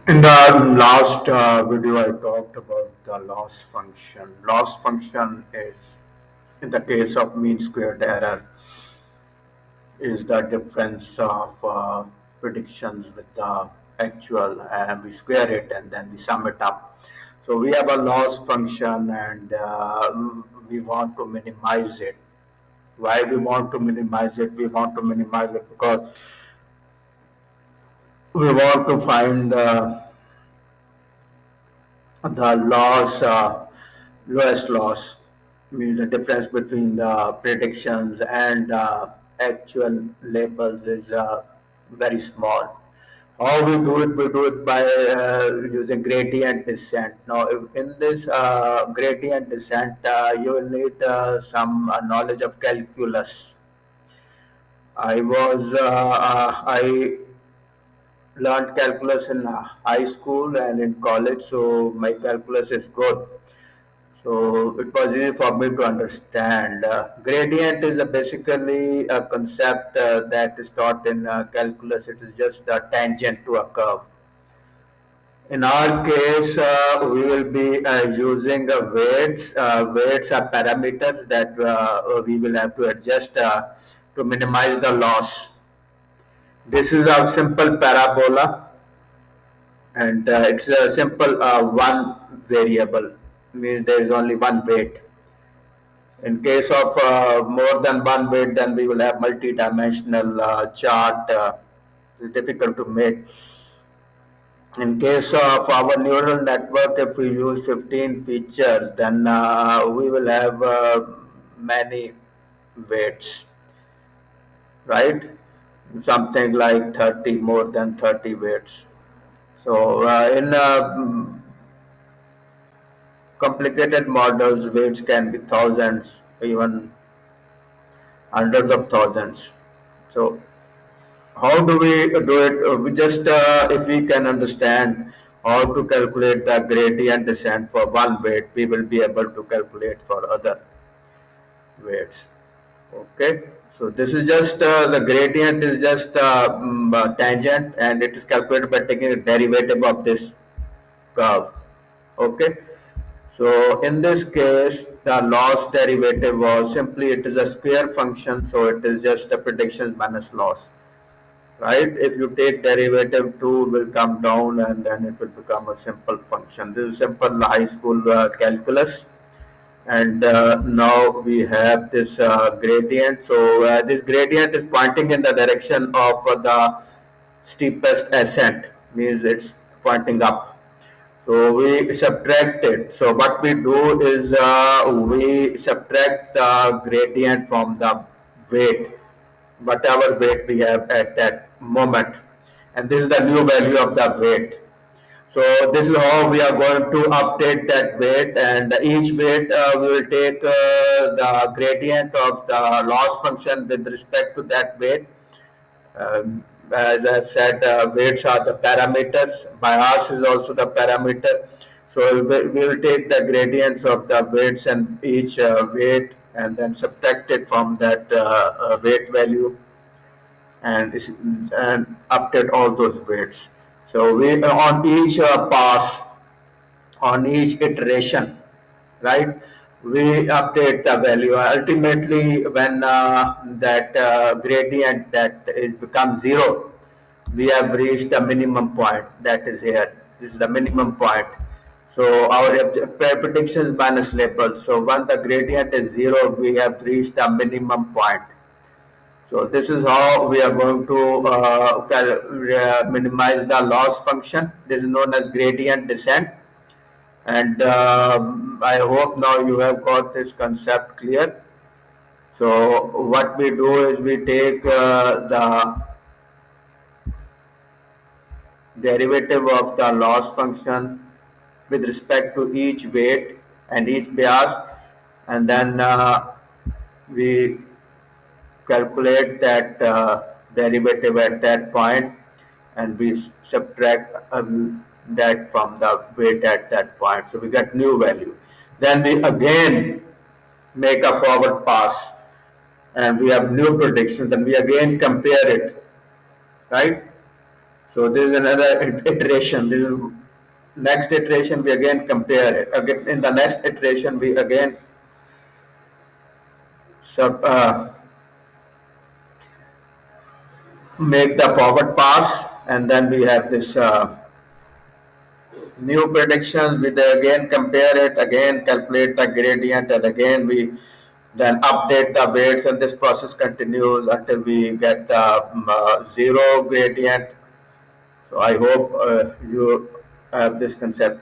In the last video, I talked about the loss function. Loss function is, in the case of mean squared error, is the difference of predictions with the actual, and we square it and then we sum it up. So we have a loss function, and we want to minimize it. Why we want to minimize it? We want to minimize it because we want to find the loss, lowest loss, means the difference between the predictions and the actual labels is very small. How we do it? We do it by using gradient descent. Now, in this gradient descent, you will need some knowledge of calculus. I learned calculus in high school and in college, so my calculus is good. So it was easy for me to understand. Gradient is basically a concept that is taught in calculus. It is just a tangent to a curve. In our case, we will be using weights. Weights are parameters that we will have to adjust to minimize the loss. This is a simple parabola, and it's a simple one variable, means there is only one weight. In case of more than one weight, then we will have multi-dimensional chart. It's difficult to make. In case of our neural network, if we use 15 features, then we will have many weights, right? Something like 30, more than 30 weights. So in complicated models, weights can be thousands, even hundreds of thousands. So how do we do it? We just, if we can understand how to calculate the gradient descent for one weight, we will be able to calculate for other weights. Okay, so this is just the gradient is just tangent, and it is calculated by taking a derivative of this curve. Okay, so in this case, the loss derivative was simply, it is a square function, so it is just a prediction minus loss, right? If you take derivative, 2 will come down and then it will become a simple function. This is simple high school calculus. And now we have this gradient. So this gradient is pointing in the direction of the steepest ascent, means it's pointing up. So we subtract it. So what we do is we subtract the gradient from the weight, whatever weight we have at that moment, and this is the new value of the weight. So this is how we are going to update that weight, and each weight we will take the gradient of the loss function with respect to that weight. As I said, weights are the parameters. Bias is also the parameter. So we will take the gradients of the weights and each weight, and then subtract it from that weight value, and update all those weights. So we on each pass, on each iteration, right? We update the value. Ultimately, when that gradient that is becomes zero, we have reached the minimum point that is here. This is the minimum point. So our predictions minus labels. So when the gradient is zero, we have reached the minimum point. So this is how we are going to minimize the loss function. This is known as gradient descent. And I hope now you have got this concept clear. So what we do is we take the derivative of the loss function with respect to each weight and each bias, and then we calculate that derivative at that point, and we subtract that from the weight at that point, so we get new value. Then we again make a forward pass, and we have new predictions, then we again compare it, right? So this is another iteration. This is next iteration. We again compare it. Again, in the next iteration, we again sub, make the forward pass, and then we have this new predictions. We then again compare it, again calculate the gradient, and again we then update the weights, and this process continues until we get the zero gradient. So I hope you have this concept